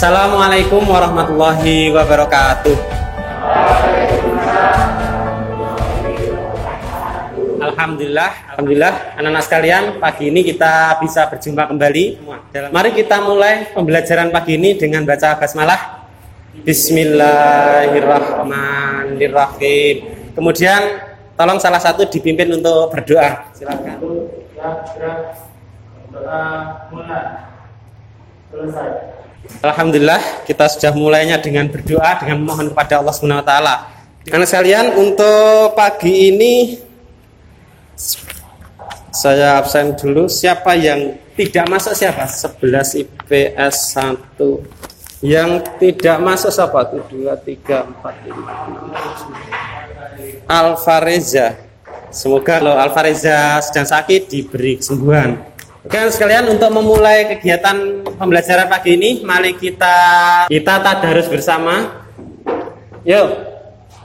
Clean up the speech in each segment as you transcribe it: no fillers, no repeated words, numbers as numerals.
Assalamualaikum warahmatullahi wabarakatuh. Alhamdulillah anak-anak sekalian, pagi ini kita bisa berjumpa kembali. Mari kita mulai pembelajaran pagi ini dengan baca basmalah. Bismillahirrahmanirrahim. Kemudian tolong salah satu dipimpin untuk berdoa. Silakan. Doa mulai. Selesai. Alhamdulillah kita sudah mulainya dengan berdoa, dengan memohon kepada Allah Subhanahu wa taala. Anak sekalian, untuk pagi ini saya absen dulu. Siapa yang tidak masuk siapa? 11 IPS 1. Yang tidak masuk siapa? 1 2 3 4 5 6 7. Alfareza. Semoga kalau Alfareza sedang sakit diberi kesembuhan. Oke sekalian, untuk memulai kegiatan pembelajaran pagi ini, mari kita tadarus bersama. Yuk.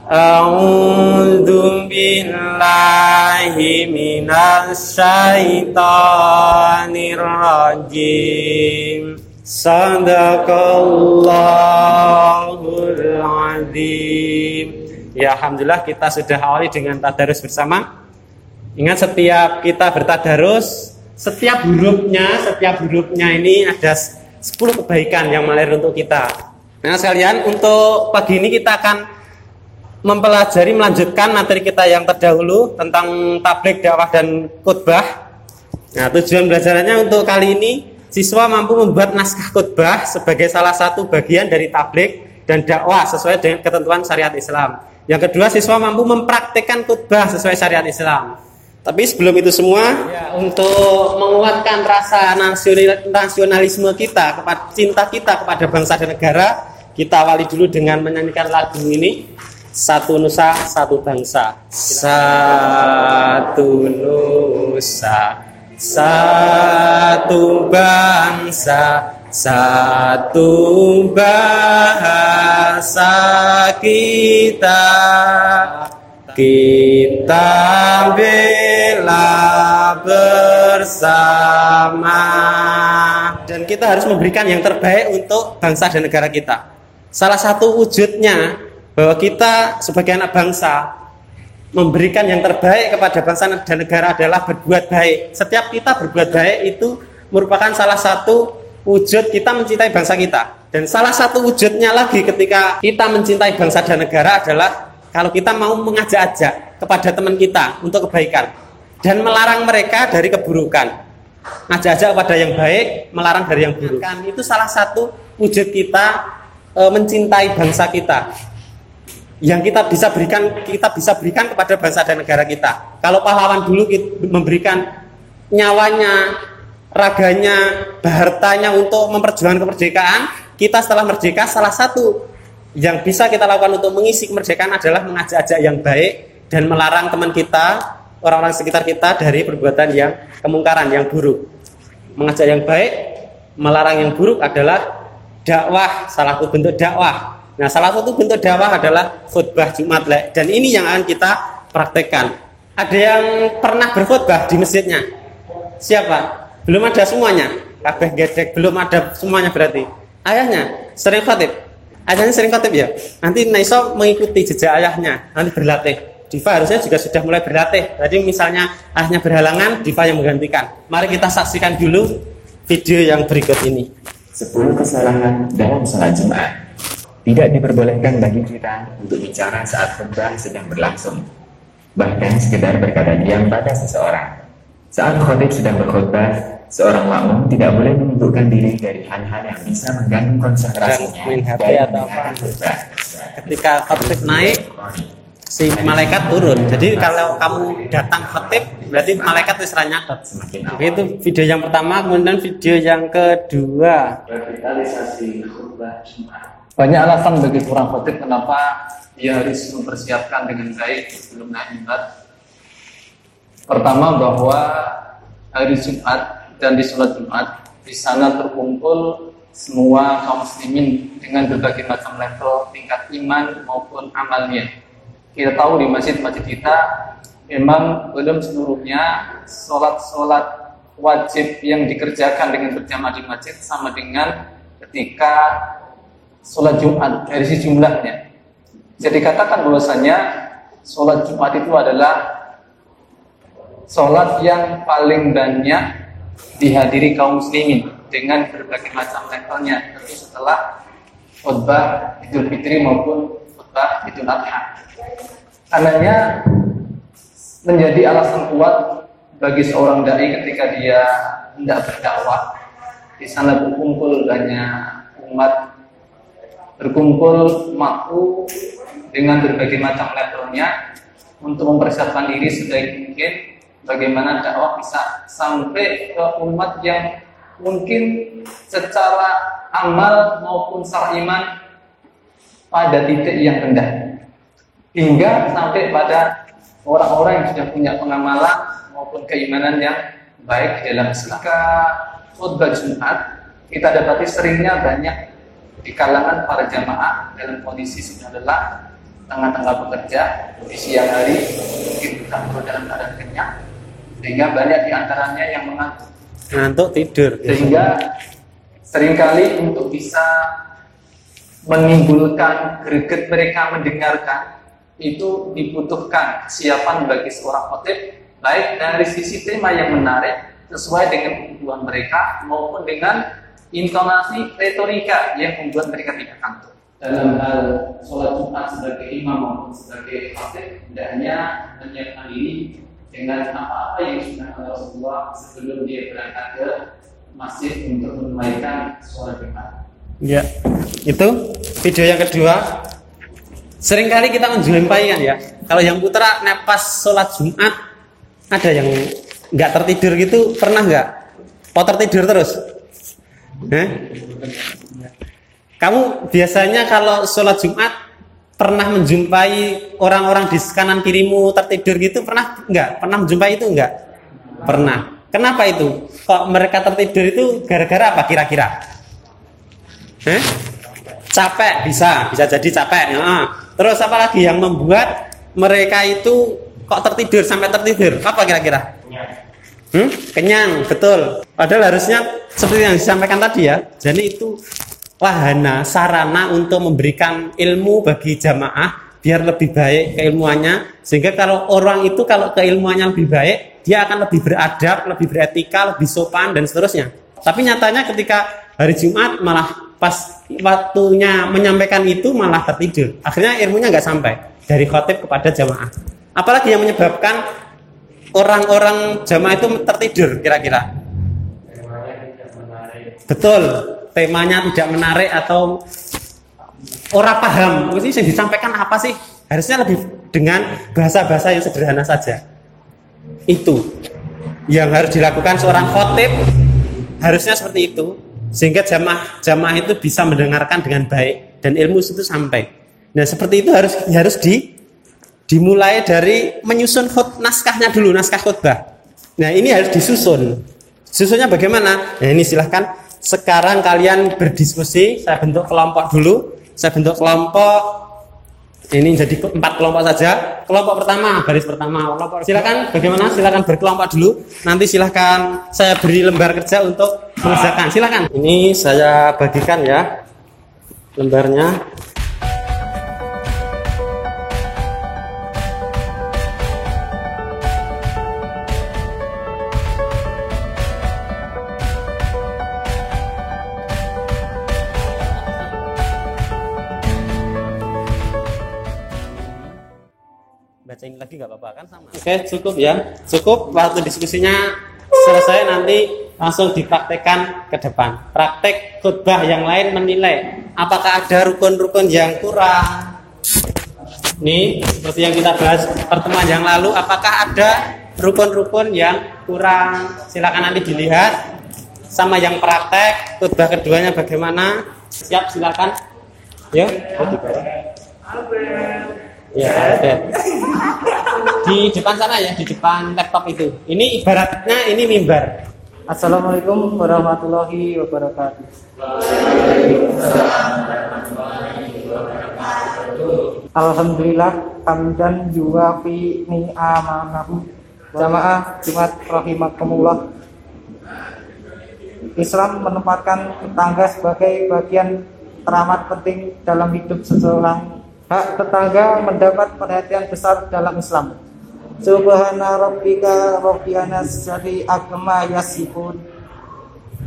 A'udzu billahi minasy syaithanir rajim. Shadaqallahul azim. Ya, alhamdulillah kita sudah awali dengan tadarus bersama. Ingat, setiap kita bertadarus, setiap hurufnya ini ada 10 kebaikan yang mengalir untuk kita. Nah sekalian, untuk pagi ini kita akan melanjutkan materi kita yang terdahulu tentang tabligh, dakwah dan khutbah. Nah, tujuan belajarannya untuk kali ini, siswa mampu membuat naskah khutbah sebagai salah satu bagian dari tabligh dan dakwah sesuai dengan ketentuan syariat Islam. Yang kedua, siswa mampu mempraktikkan khutbah sesuai syariat Islam. Tapi sebelum itu semua, ya, untuk menguatkan rasa nasionalisme kita, cinta kita kepada bangsa dan negara, kita awali dulu dengan menyanyikan lagu ini. Satu Nusa, Satu Bangsa. Satu Nusa, Satu Bangsa, satu bahasa kita. Kita bela bersama, dan kita harus memberikan yang terbaik untuk bangsa dan negara kita. Salah satu wujudnya bahwa kita sebagai anak bangsa memberikan yang terbaik kepada bangsa dan negara adalah berbuat baik. Setiap kita berbuat baik itu merupakan salah satu wujud kita mencintai bangsa kita. Dan salah satu wujudnya lagi ketika kita mencintai bangsa dan negara adalah kalau kita mau mengajak-ajak kepada teman kita untuk kebaikan dan melarang mereka dari keburukan. Ngajak-ajak kepada yang baik, melarang dari yang buruk. Itu salah satu wujud kita mencintai bangsa kita. Yang kita bisa berikan kepada bangsa dan negara kita. Kalau pahlawan dulu memberikan nyawanya, raganya, hartanya untuk memperjuangkan kemerdekaan, kita setelah merdeka salah satu yang bisa kita lakukan untuk mengisi kemerdekaan adalah mengajak-ajak yang baik dan melarang teman kita, orang-orang sekitar kita dari perbuatan yang kemungkaran, yang buruk. Mengajak yang baik, melarang yang buruk adalah dakwah, salah satu bentuk dakwah. Nah, salah satu bentuk dakwah adalah khutbah Jumat, dan ini yang akan kita praktekkan. Ada yang pernah berkhutbah di masjidnya? Siapa? Belum ada semuanya. Kabeh gedek, belum ada semuanya berarti. Ayahnya sering khatib. Ayahnya sering khotib ya. Nanti Naiso mengikuti jejak ayahnya, nanti berlatih. Diva harusnya juga sudah mulai berlatih. Jadi misalnya ayahnya berhalangan, Diva yang menggantikan. Mari kita saksikan dulu video yang berikut ini. 10 kesalahan dalam salat Jumat. Tidak diperbolehkan bagi kita untuk bicara saat khutbah sedang berlangsung. Bahkan sekedar berkata diam pada seseorang. Saat khotib sedang berkhutbah, seorang makmum tidak boleh menundukkan diri dari hal-hal yang bisa mengganggu konsentrasinya dan khutbah. Ketika khotib naik, si malaikat turun. Jadi kalau kamu datang khotib, berarti malaikat wis nyatet. Itu video yang pertama. Kemudian video yang kedua, revitalisasi khutbah Jumat. Banyak alasan bagi seorang khotib kenapa dia harus mempersiapkan dengan baik sebelum naik mimbar. Pertama, bahwa hari Jumat dan di sholat Jumat di sana terkumpul semua kaum muslimin dengan berbagai macam level tingkat iman maupun amalnya. Kita tahu di masjid-masjid kita memang belum seluruhnya sholat wajib yang dikerjakan dengan berjamaah di masjid sama dengan ketika sholat Jumat dari sisi jumlahnya. Jadi katakan bahwasanya sholat Jumat itu adalah sholat yang paling banyak dihadiri kaum muslimin dengan berbagai macam levelnya, tentu setelah khutbah Idul Fitri maupun khutbah Idul Adha. Karenanya menjadi alasan kuat bagi seorang dai ketika dia hendak berdakwah. Di sana berkumpul banyak umat, berkumpul makhluk dengan berbagai macam levelnya untuk mempersiapkan diri sebaik mungkin bagaimana dakwah bisa sampai ke umat yang mungkin secara amal maupun secara iman pada titik yang rendah, hingga sampai pada orang-orang yang sudah punya pengamalan maupun keimanan yang baik dalam Islam. Khutbah Jumat kita dapati seringnya banyak di kalangan para jamaah dalam kondisi sudah lelah, tengah-tengah bekerja di siang hari, mungkin berkumpul dalam keadaan kenyang, sehingga banyak di antaranya yang ngantuk tidur. Sehingga seringkali untuk bisa menimbulkan greget mereka mendengarkan itu dibutuhkan kesiapan bagi seorang khotib, baik dari sisi tema yang menarik sesuai dengan kebutuhan mereka maupun dengan intonasi retorika yang membuat mereka tidak kantuk. Dalam hal sholat Jumat sebagai imam maupun sebagai khotib, hendaknya menyiapkan diri dengan apa-apa yang disunahkan Rasulullah sebelum dia berangkat ke masjid untuk menunaikan sholat Jumat. Ya, itu video yang kedua. Seringkali kita menjumpai kan ya, kalau yang putra pas sholat Jumat ada yang nggak tertidur gitu, pernah nggak? Tertidur terus? Kamu biasanya kalau sholat Jumat pernah menjumpai orang-orang di kanan kirimu tertidur gitu, pernah nggak? Pernah menjumpai itu nggak? Pernah. Kenapa itu? Kok mereka tertidur itu gara-gara apa kira-kira? Capek, bisa jadi capek. Nah, terus apa lagi yang membuat mereka itu kok tertidur sampai tertidur? Apa kira-kira? Kenyang, betul. Padahal harusnya seperti yang disampaikan tadi ya. Jadi itu wahana, sarana untuk memberikan ilmu bagi jamaah biar lebih baik keilmuannya. Sehingga kalau orang itu kalau keilmuannya lebih baik, dia akan lebih beradab, lebih beretika, lebih sopan dan seterusnya. Tapi nyatanya ketika hari Jumat malah pas waktunya menyampaikan itu malah tertidur. Akhirnya ilmunya nggak sampai dari khotib kepada jamaah. Apalagi yang menyebabkan orang-orang jamaah itu tertidur kira-kira? Betul, temanya tidak menarik atau orang paham. Mesti yang disampaikan apa sih? Harusnya lebih dengan bahasa-bahasa yang sederhana saja. Itu yang harus dilakukan seorang khotib, harusnya seperti itu. Sehingga jamaah itu bisa mendengarkan dengan baik dan ilmu itu sampai. Nah seperti itu harus dimulai dari menyusun naskahnya dulu, naskah khutbah. Nah ini harus disusun. Susunnya bagaimana? Nah ini silahkan sekarang kalian berdiskusi. Saya bentuk kelompok dulu. Saya bentuk kelompok. Ini jadi 4 kelompok saja. Kelompok pertama, baris pertama. Silakan bagaimana? Silakan berkelompok dulu. Nanti silakan saya beri lembar kerja untuk mengerjakan. Silakan. Ini saya bagikan ya lembarnya. Bacain lagi nggak apa-apa kan sama. Oke, cukup ya. Cukup waktu diskusinya selesai, nanti langsung dipraktekkan ke depan. Praktek khutbah yang lain menilai apakah ada rukun-rukun yang kurang. Nih, seperti yang kita bahas pertemuan yang lalu, apakah ada rukun-rukun yang kurang? Silakan nanti dilihat. Sama yang praktek khutbah keduanya bagaimana? Siap, silakan. Ya. Ya, ada. Di depan sana ya, di depan laptop itu. Ini ibaratnya ini mimbar. Assalamualaikum warahmatullahi wabarakatuh. Alhamdulillah hamdan yuwafi ni'amanahu. Jamaah Jumat rahimakumullah. Islam menempatkan tetangga sebagai bagian teramat penting dalam hidup seseorang. Hak tetangga mendapat perhatian besar dalam Islam. Subhana rabbika rabbil izzati amma yasifun.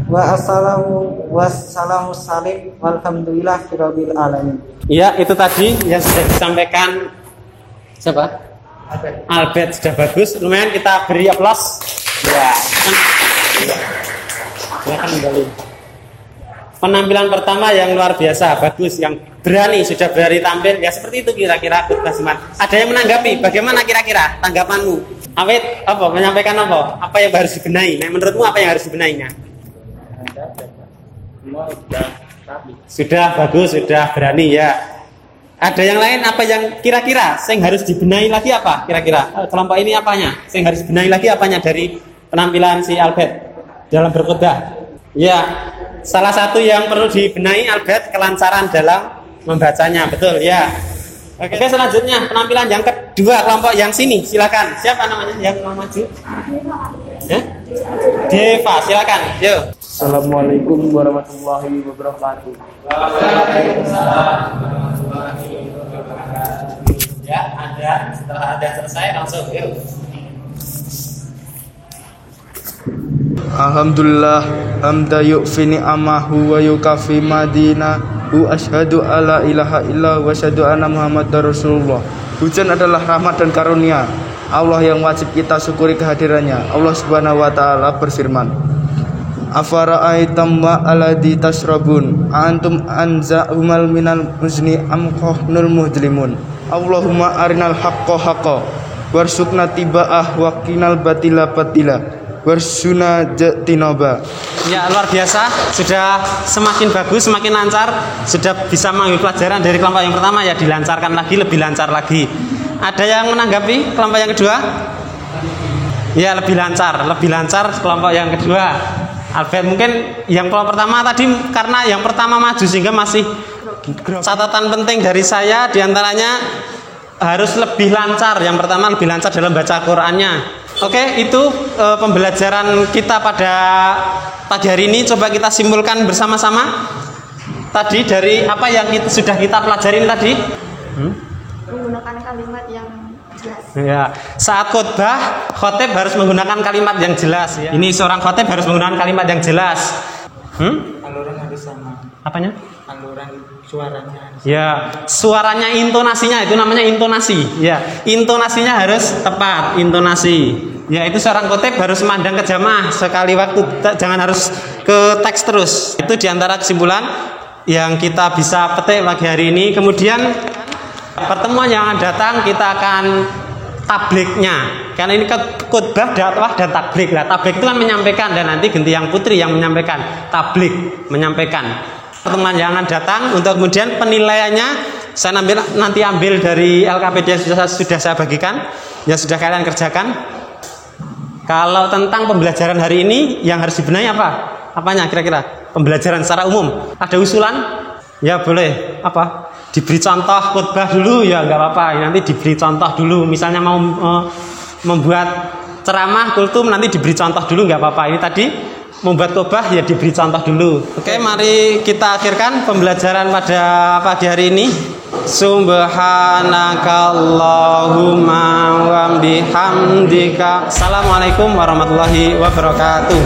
Wassalamu salim walhamdulillahirabbil alamin. Ya, itu tadi yang sudah disampaikan siapa? Albert sudah bagus. Lumayan kita beri aplaus. Ya. Silakan kembali. Penampilan pertama yang luar biasa, bagus, yang berani, sudah berani tampil. Ya seperti itu kira-kira khutbah Jumat. Ada yang menanggapi? Bagaimana kira-kira tanggapanmu? Awet apa? Menyampaikan apa? Apa yang harus dibenahi? Nah, menurutmu apa yang harus dibenahinya? Sudah bagus, sudah berani ya. Ada yang lain apa yang kira-kira yang harus dibenahi lagi apa? Kira-kira kelompok ini apanya? Yang harus dibenahi lagi apanya dari penampilan si Albert dalam berkhutbah? Ya, salah satu yang perlu dibenahi Albert kelancaran dalam membacanya, betul ya. Oke, selanjutnya penampilan yang kedua kelompok yang sini, silakan. Siapa namanya yang mau maju? Ya? Deva, silakan. Yuk. Assalamualaikum warahmatullahi wabarakatuh. Waalaikumsalam warahmatullahi wabarakatuh. Ya, Anda setelah Anda selesai langsung yuk. Alhamdulillah hamda yu'fi ni'amahu wa yukafi madinahu asyhadu alla ilaha illa wa asyhadu anna muhammadar rasulullah. Hujan adalah rahmat dan karunia Allah yang wajib kita syukuri kehadirannya. Allah Subhanahu wa taala berfirman, Afara'aitam wa alladhi tashrabun antum anza'umal minal muzni am qahnul mujlimun. Allahumma arinal haqqa haqqa warzuqna tiba'ah wa qinal batila batila warsuna jatinaba. Ya, luar biasa, sudah semakin bagus, semakin lancar, sudah bisa mengambil pelajaran dari kelompok yang pertama, ya dilancarkan lagi, lebih lancar lagi. Ada yang menanggapi kelompok yang kedua? Ya, lebih lancar kelompok yang kedua. Albert, mungkin yang kelompok pertama tadi karena yang pertama maju sehingga masih catatan penting dari saya diantaranya harus lebih lancar. Yang pertama lebih lancar dalam baca Qurannya. Oke, itu pembelajaran kita pada pagi hari ini. Coba kita simpulkan bersama-sama. Tadi dari apa yang sudah kita pelajarin tadi? Menggunakan kalimat yang jelas. Ya, saat khotbah, khotib harus menggunakan kalimat yang jelas. Ya. Ini seorang khotib harus menggunakan kalimat yang jelas. Aluran harus sama. Apanya? Aluran suaranya. Ya, suaranya, intonasinya itu namanya intonasi. Ya, intonasinya harus tepat, intonasi. Ya, itu seorang khotib harus memandang ke jamaah sekali waktu, jangan harus ke teks terus. Itu diantara kesimpulan yang kita bisa petik pagi hari ini. Kemudian pertemuan yang akan datang kita akan tabliknya. Karena ini khutbah, dakwah dan tablik. Lah, tablik itu kan menyampaikan dan nanti ganti yang putri yang menyampaikan. Tablik menyampaikan. Pertemuan yang akan datang untuk kemudian penilaiannya saya nanti ambil dari LKPD yang sudah saya bagikan, yang sudah kalian kerjakan. Kalau tentang pembelajaran hari ini yang harus dibenahi apa? Apanya kira-kira? Pembelajaran secara umum. Ada usulan? Ya boleh. Apa? Diberi contoh khutbah dulu ya nggak apa-apa. Nanti diberi contoh dulu. Misalnya mau membuat ceramah kultum nanti diberi contoh dulu nggak apa-apa. Ini tadi membuat khutbah ya diberi contoh dulu. Oke, mari kita akhirkan pembelajaran pada pagi hari ini. Subhanakallahumma wa bihamdika. Assalamualaikum warahmatullahi wabarakatuh.